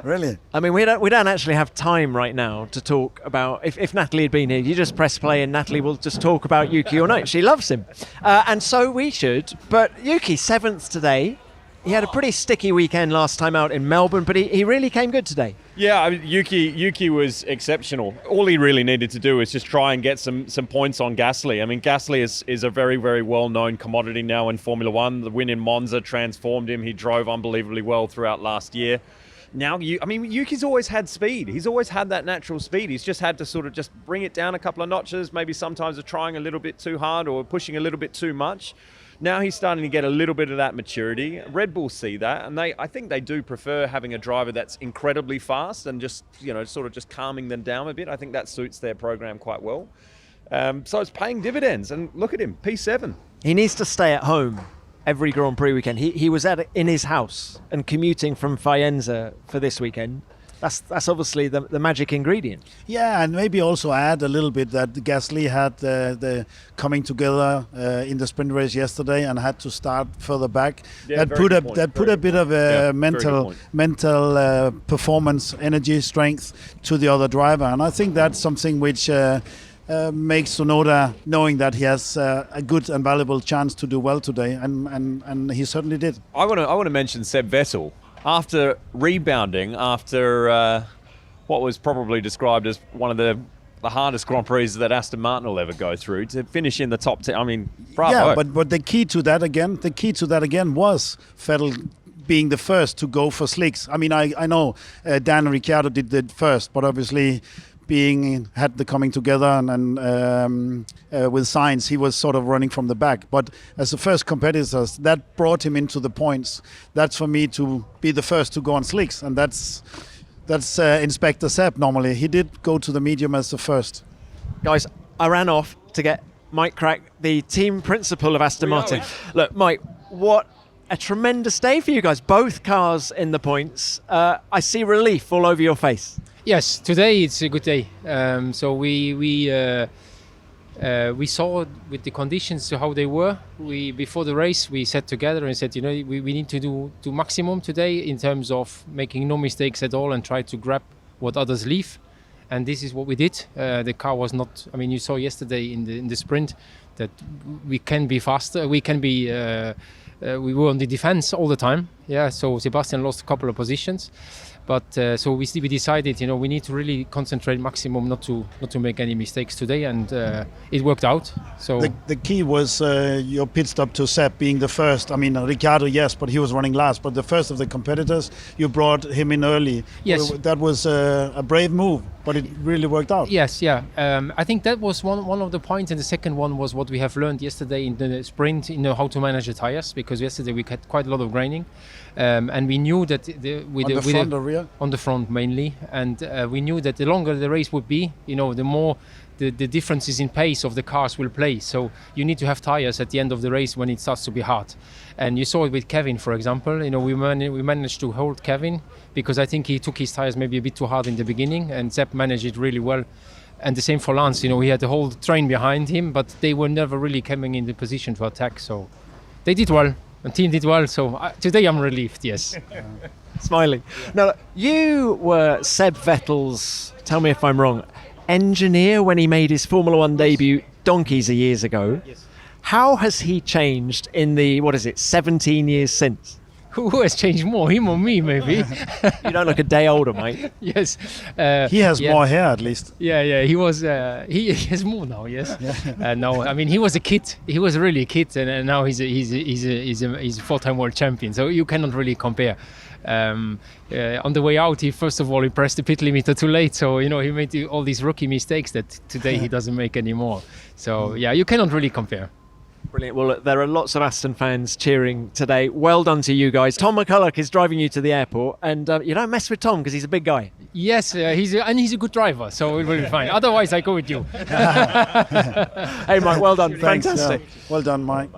Really? I mean, we don't actually have time right now to talk about. If Natalie had been here, you just press play and Natalie will just talk about Yuki all night. She loves him, and so we should. But Yuki 7th today. He had a pretty sticky weekend last time out in Melbourne, but he really came good today. Yeah, I mean, Yuki was exceptional. All he really needed to do was just try and get some points on Gasly. I mean, Gasly is a very, very well-known commodity now in Formula One. The win in Monza transformed him. He drove unbelievably well throughout last year. Now, Yuki's always had speed. He's always had that natural speed. He's just had to sort of just bring it down a couple of notches. Maybe sometimes trying a little bit too hard or pushing a little bit too much. Now he's starting to get a little bit of that maturity. Red Bull see that, and I think they do prefer having a driver that's incredibly fast and just, sort of just calming them down a bit. I think that suits their program quite well. So it's paying dividends, and look at him, P7. He needs to stay at home every Grand Prix weekend. He was in his house and commuting from Faenza for this weekend. That's obviously the magic ingredient. Yeah, and maybe also add a little bit that Gasly had the coming together in the sprint race yesterday and had to start further back. Yeah, that put a bit of a mental performance, energy, strength to the other driver, and I think that's something which makes Tsunoda knowing that he has a good and valuable chance to do well today, and he certainly did. I want to mention Seb Vettel. After rebounding, after what was probably described as one of the hardest Grand Prix that Aston Martin will ever go through, to finish in the top 10, I mean, bravo. Yeah, but the key to that again was Vettel being the first to go for slicks. I mean, I know Dan Ricciardo did it first, but obviously had the coming together and with Sainz, he was sort of running from the back. But as the first competitors, that brought him into the points. That's for me to be the first to go on slicks, and that's Inspector Seb normally. He did go to the medium as the first. Guys, I ran off to get Mike Krack, the team principal of Aston Martin. Look, Mike, what a tremendous day for you guys. Both cars in the points. I see relief all over your face. Yes, today it's a good day. So we saw with the conditions how they were. Before the race we sat together and said, we need to do maximum today in terms of making no mistakes at all and try to grab what others leave. And this is what we did. The car was not. I mean, you saw yesterday in the sprint that we can be faster. We can be. We were on the defense all the time. Yeah. So Sebastian lost a couple of positions. But so we decided, we need to really concentrate maximum not to make any mistakes today, and it worked out. So the key was your pit stop to Seb being the first. I mean, Ricciardo, yes, but he was running last. But the first of the competitors, you brought him in early. Yes, that was a brave move, but it really worked out. Yes, yeah. I think that was one of the points, and the second one was what we have learned yesterday in the sprint, how to manage the tires, because yesterday we had quite a lot of graining. And we knew that on the front mainly, and we knew that the longer the race would be, the more the differences in pace of the cars will play. So you need to have tires at the end of the race when it starts to be hard. And you saw it with Kevin, for example. We managed to hold Kevin because I think he took his tires maybe a bit too hard in the beginning, and Sepp managed it really well. And the same for Lance. He had the whole train behind him, but they were never really coming in the position to attack. So they did well. The team did well, so today I'm relieved, yes. Smiling. Now, you were Seb Vettel's, tell me if I'm wrong, engineer when he made his Formula One debut donkeys of years ago. Yes. How has he changed in the, 17 years since? Who has changed more, him or me, maybe? You don't look a day older, mate. Yes. He has more hair, at least. Yeah. He was. He has more now. Yes. Yeah. No, I mean he was a kid. He was really a kid, and now he's a four-time world champion. So you cannot really compare. On the way out, he pressed the pit limiter too late. So he made all these rookie mistakes that today he doesn't make anymore. So yeah, you cannot really compare. Brilliant. Well, look, there are lots of Aston fans cheering today. Well done to you guys. Tom McCulloch is driving you to the airport, and you don't mess with Tom because he's a big guy. Yes, he's a good driver, so it will be fine. Otherwise, I go with you. Hey, Mike, well done. Thanks, Fantastic. yeah. Well done, Mike.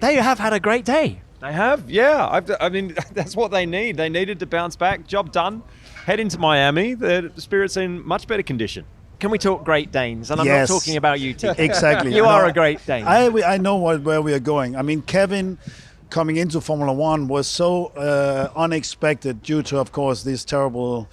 They have had a great day. They have, yeah. I mean, that's what they need. They needed to bounce back. Job done. Head into Miami. The spirit's in much better condition. Can we talk Great Danes? And I'm Yes. not talking about you, T. Exactly. You are No, a Great Dane. I know where we are going. I mean, Kevin coming into Formula One was so unexpected due to, of course, these terrible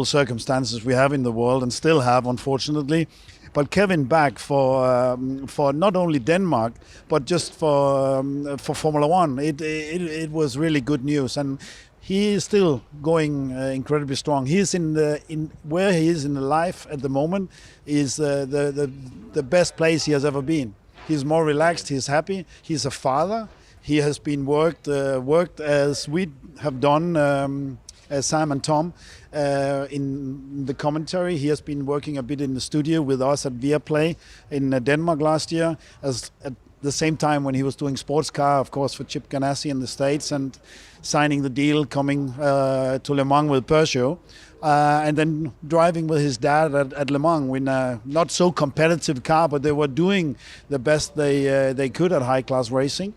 circumstances we have in the world and still have, unfortunately. But Kevin back for not only Denmark but just for Formula One, it was really good news, and he is still going incredibly strong. He is in where he is in the life at the moment is the best place he has ever been. He's more relaxed. He's happy. He's a father. He has been worked as we have done. As Sam and Tom in the commentary. He has been working a bit in the studio with us at Viaplay in Denmark last year, as at the same time when he was doing sports car, of course, for Chip Ganassi in the States, and signing the deal, coming to Le Mans with Peugeot, and then driving with his dad at Le Mans in a not so competitive car, but they were doing the best they could at high class racing.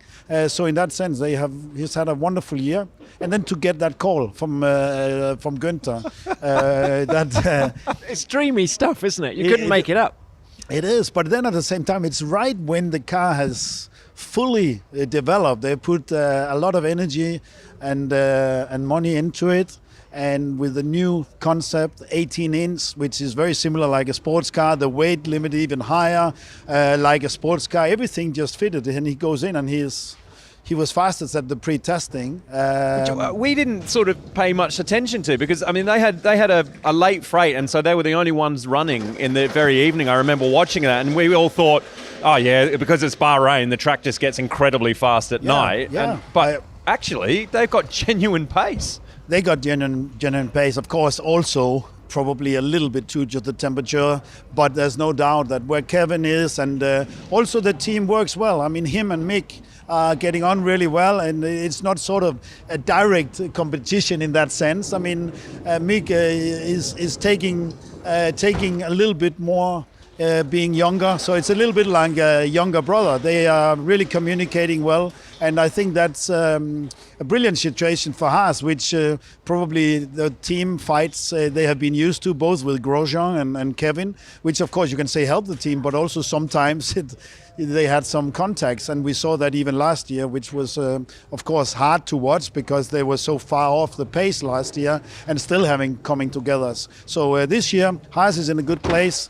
So in that sense, he's had a wonderful year. And then to get that call from Günther, it's dreamy stuff, isn't it? You couldn't make it up. It is, but then at the same time, it's right when the car has fully developed. They put a lot of energy and money into it. And with the new concept, 18-inch, which is very similar like a sports car, the weight limit even higher, like a sports car, everything just fitted. And he goes in and he was fastest at the pre-testing. Which we didn't sort of pay much attention to because, I mean, they had a late freight, and so they were the only ones running in the very evening. I remember watching that, and we all thought, oh, yeah, because it's Bahrain, the track just gets incredibly fast at night. Yeah. But actually, they've got genuine pace. They got genuine pace, of course, also probably a little bit due to the temperature, but there's no doubt that where Kevin is, and also the team works well. I mean, him and Mick are getting on really well, and it's not sort of a direct competition in that sense. I mean, Mick is taking a little bit more, being younger, so it's a little bit like a younger brother. They are really communicating well, and I think that's a brilliant situation for Haas, which probably the team fights they have been used to, both with Grosjean and Kevin, which of course you can say help the team, but also sometimes they had some contacts, and we saw that even last year, which was of course hard to watch because they were so far off the pace last year and still coming together. So this year Haas is in a good place,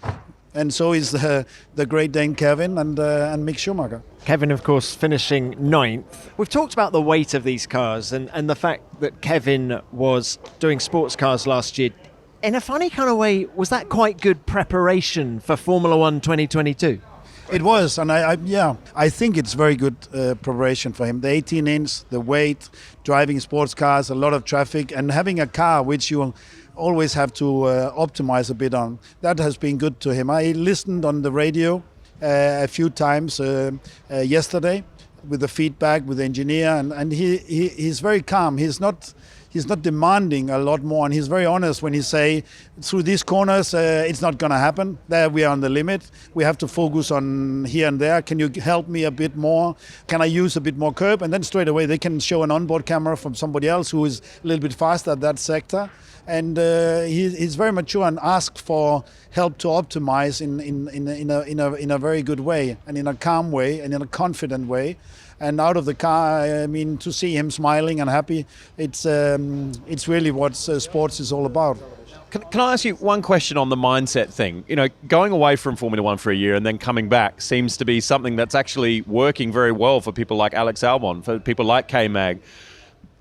and so is the great Dane Kevin and Mick Schumacher. Kevin, of course, finishing 9th. We've talked about the weight of these cars and the fact that Kevin was doing sports cars last year. In a funny kind of way, was that quite good preparation for Formula One 2022? It was, and I think it's very good preparation for him. The 18-inch, the weight, driving sports cars, a lot of traffic, and having a car which you always have to optimize a bit on. That has been good to him. I listened on the radio a few times yesterday with the feedback with the engineer, and he's very calm. He's not demanding a lot more, and he's very honest when he say through these corners it's not going to happen. There we are on the limit. We have to focus on here and there. Can you help me a bit more? Can I use a bit more curb? And then straight away they can show an onboard camera from somebody else who is a little bit faster at that sector. And he's very mature and asked for help to optimize in a very good way, and in a calm way, and in a confident way. And out of the car, I mean, to see him smiling and happy, it's really what sports is all about. Can I ask you one question on the mindset thing? You know, going away from Formula One for a year and then coming back seems to be something that's actually working very well for people like Alex Albon, for people like K-Mag.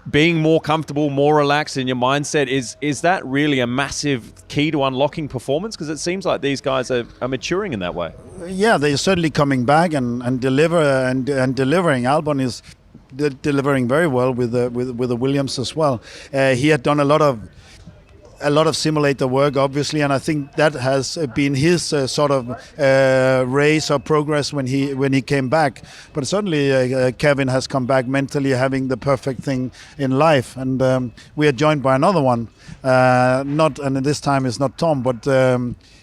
Being more comfortable, more relaxed in your mindset, is that really a massive key to unlocking performance? Because it seems like these guys are maturing in that way. Yeah, they're certainly coming back and delivering. Albon is delivering very well with the Williams as well. He had done a lot of a lot of simulator work, obviously, and I think that has been his sort of race or progress when he came back. But certainly Kevin has come back mentally, having the perfect thing in life, and we are joined by another one. And this time it's not Tom, but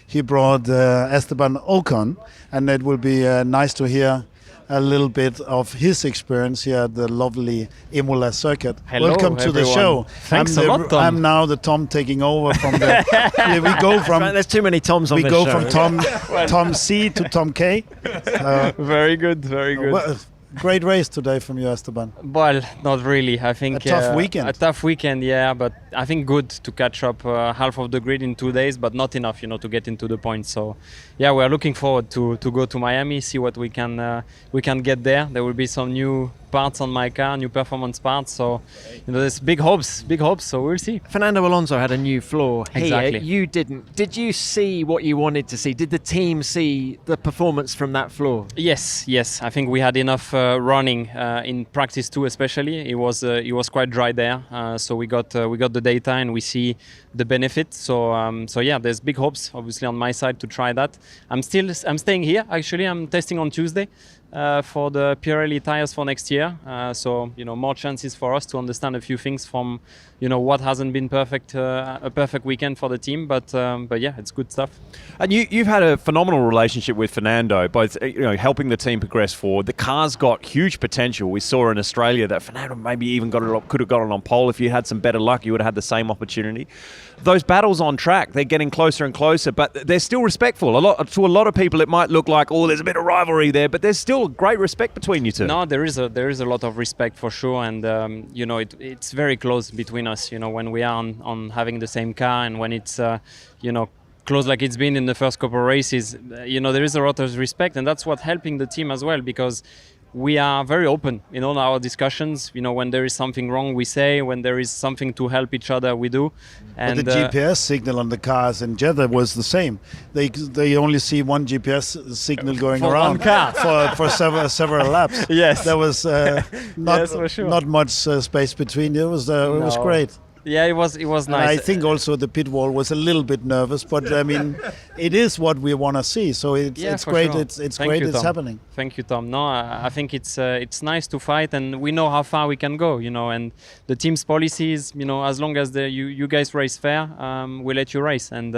he brought Esteban Ocon, and it will be nice to hear a little bit of his experience here at the lovely Imola circuit. Hello, welcome to everyone. the show. Thanks a lot, Tom. I'm now the Tom taking over from the. We go from. There's too many Toms on this show. We go from Tom C to Tom K. Very good, very good. Well, great race today from you, Esteban. Well, not really. I think a tough weekend. A tough weekend, yeah. But I think good to catch up half of the grid in 2 days, but not enough, to get into the points. So, yeah, we are looking forward to go to Miami, see what we can get there. There will be some new parts on my car, new performance parts. So, there's big hopes. So we'll see. Fernando Alonso had a new floor here. Exactly. You didn't. Did you see what you wanted to see? Did the team see the performance from that floor? Yes. I think we had enough running in practice too, especially. It was quite dry there, so we got the data and we see the benefit. So yeah, there's big hopes, obviously, on my side to try that. I'm staying here. Actually, I'm testing on Tuesday for the Pirelli tires for next year. So more chances for us to understand a few things from what hasn't been a perfect weekend for the team. But yeah, it's good stuff. And you've had a phenomenal relationship with Fernando, both helping the team progress forward. The car's got huge potential. We saw in Australia that Fernando maybe even could have gotten on pole. If you had some better luck, you would have had the same opportunity. Those battles on track, they're getting closer and closer, but they're still respectful. To a lot of people, it might look like, there's a bit of rivalry there, but there's still great respect between you two. No, there is a lot of respect for sure, and it's very close between us. When we are on having the same car, and when it's close like it's been in the first couple of races, there is a lot of respect, and that's what's helping the team as well, because we are very open in all our discussions. When there is something wrong, we say. When there is something to help each other, we do. And but the GPS signal on the cars in Jeddah was the same. They only see one GPS signal going for around one car. for several laps. Yes, there was not yes, for sure. not much space between. It was great. Yeah, it was nice. And I think also the pit wall was a little bit nervous, but I mean, it is what we want to see. So it's great. Sure. It's great. It's happening. Thank you, Tom. No, I think it's nice to fight, and we know how far we can go. And the team's policy is, as long as you guys race fair, we let you race, and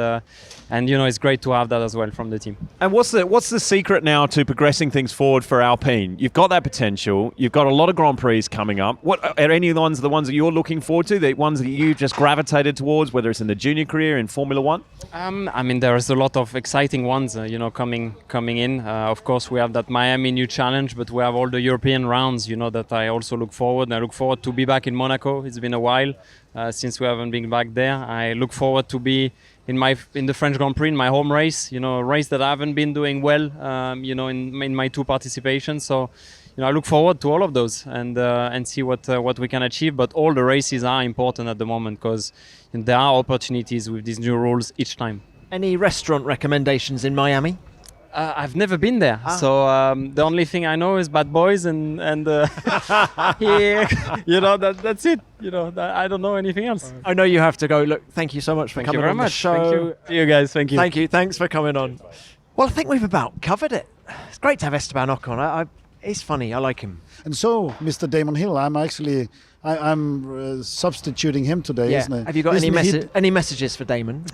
it's great to have that as well from the team. And what's the secret now to progressing things forward for Alpine? You've got that potential. You've got a lot of Grand Prix coming up. What are any of the ones that you're looking forward to? The ones that you've just gravitated towards, whether it's in the junior career, in Formula One? I mean, there is a lot of exciting ones, coming in. Of course, we have that Miami new challenge, but we have all the European rounds, that I also look forward. I look forward to be back in Monaco. It's been a while since we haven't been back there. I look forward to be in the French Grand Prix, in my home race, a race that I haven't been doing well, in my two participations. So, I look forward to all of those and see what we can achieve. But all the races are important at the moment, because there are opportunities with these new rules each time. Any restaurant recommendations in Miami? I've never been there, so the only thing I know is Bad Boys and here, that's it. I don't know anything else. I know you have to go. Look, thank you so much for coming on the show. Thank you. See you guys. Thank you. Thank you. Thanks for coming on. Well, I think we've about covered it. It's great to have Esteban Ocon. He's funny. I like him. And so, Mr. Damon Hill, I'm substituting him today, isn't it? Have you got any messages for Damon?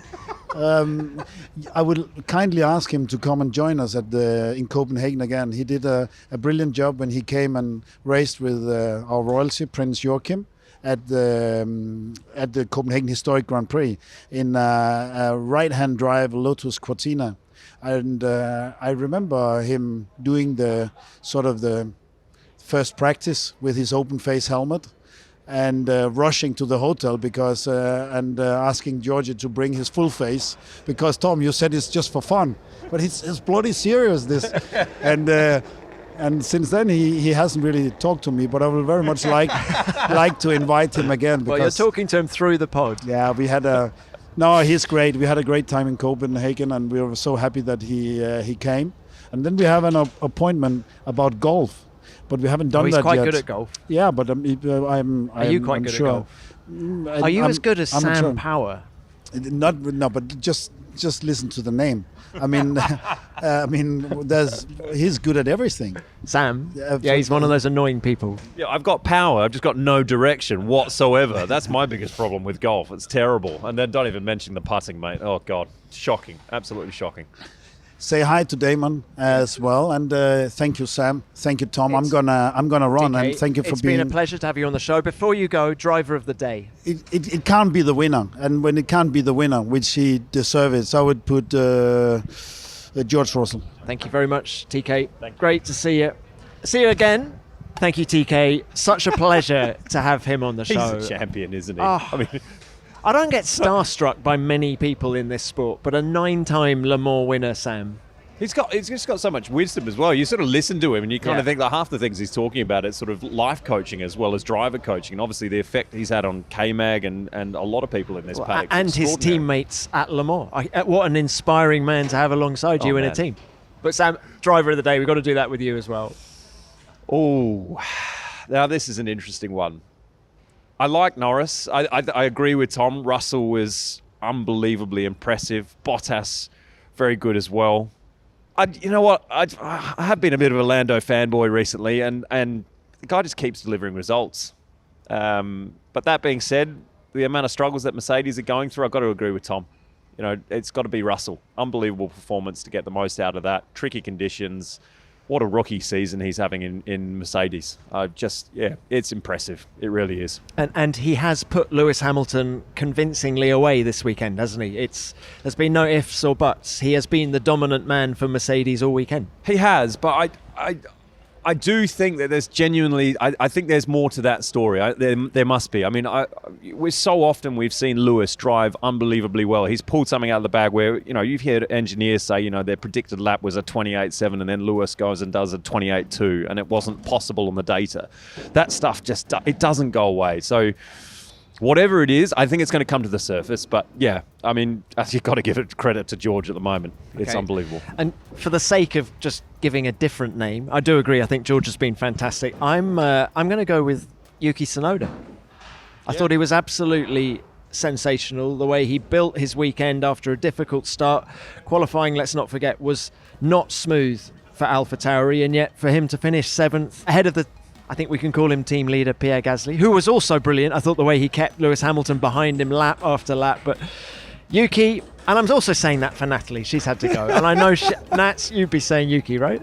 I would kindly ask him to come and join us in Copenhagen again. He did a brilliant job when he came and raced with our royalty, Prince Joachim, at the Copenhagen Historic Grand Prix in a right-hand drive Lotus Cortina. And I remember him doing the first practice with his open face helmet and rushing to the hotel because asking Georgia to bring his full face because Tom, you said it's just for fun, but it's bloody serious this. And since then he hasn't really talked to me, but I will very much like to invite him again. Well, you're talking to him through the pod. Yeah, we had No, he's great. We had a great time in Copenhagen, and we were so happy that he came. And then we have an appointment about golf, but we haven't done that yet. He's quite good at golf. Yeah, but I'm Are you quite good sure. at golf? Are you as good as Sam Power? But just listen to the name. I mean, he's good at everything. Sam, he's one of those annoying people. Yeah, I've got power. I've just got no direction whatsoever. That's my biggest problem with golf. It's terrible. And then don't even mention the putting, mate. Oh God, shocking, absolutely shocking. Say hi to Damon as well, and thank you, Sam. Thank you, Tom. I'm gonna run, TK, and thank you for it's being. been a pleasure to have you on the show. Before you go, driver of the day. It can't be the winner, and when it can't be the winner, which he deserves, I would put George Russell. Thank you very much, TK. Great to see you. See you again. Thank you, TK. Such a pleasure to have him on the show. He's a champion, isn't he? Oh. I mean. I don't get starstruck by many people in this sport, but a 9-time Le Mans winner, Sam. He's just got so much wisdom as well. You sort of listen to him and you kind of think that half the things he's talking about is sort of life coaching as well as driver coaching, and obviously the effect he's had on K-Mag and a lot of people in this paddock. And his teammates at Le Mans. What an inspiring man to have alongside you in a team. But Sam, driver of the day, we've got to do that with you as well. Oh, now this is an interesting one. I like Norris. I agree with Tom. Russell was unbelievably impressive. Bottas, very good as well. You know what? I have been a bit of a Lando fanboy recently, and the guy just keeps delivering results. But that being said, the amount of struggles that Mercedes are going through, I've got to agree with Tom. You know, it's got to be Russell. Unbelievable performance to get the most out of that. Tricky conditions. What a rookie season he's having in Mercedes. It's impressive. It really is. And he has put Lewis Hamilton convincingly away this weekend, hasn't he? There's been no ifs or buts. He has been the dominant man for Mercedes all weekend. He has, but I do think that there's genuinely, I think there's more to that story. There must be. I mean, we've seen Lewis drive unbelievably well. He's pulled something out of the bag where, you know, you've heard engineers say, you know, their predicted lap was a 28.7 and then Lewis goes and does a 28.2 and it wasn't possible on the data. That stuff it doesn't go away. So whatever it is, I think it's going to come to the surface. But yeah, I mean, you've got to give it credit to George at the moment. It's unbelievable. And for the sake of just giving a different name, I do agree. I think George has been fantastic. I'm going to go with Yuki Tsunoda. I thought he was absolutely sensational. The way he built his weekend after a difficult start. Qualifying, let's not forget, was not smooth for AlphaTauri, and yet for him to finish 7th ahead of I think we can call him team leader Pierre Gasly, who was also brilliant. I thought the way he kept Lewis Hamilton behind him lap after lap. But Yuki, and I'm also saying that for Natalie, she's had to go. And I know, Nats, you'd be saying Yuki, right?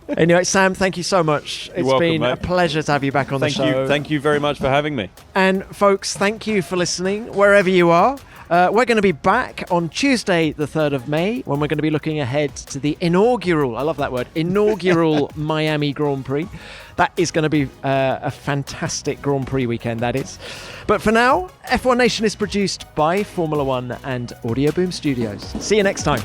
Anyway, Sam, thank you so much. It's welcome, been mate. a pleasure to have you back on the show. Thank you very much for having me. And folks, thank you for listening, wherever you are. We're going to be back on Tuesday, the 3rd of May, when we're going to be looking ahead to the inaugural, I love that word, inaugural Miami Grand Prix. That is going to be a fantastic Grand Prix weekend, that is. But for now, F1 Nation is produced by Formula One and Audio Boom Studios. See you next time.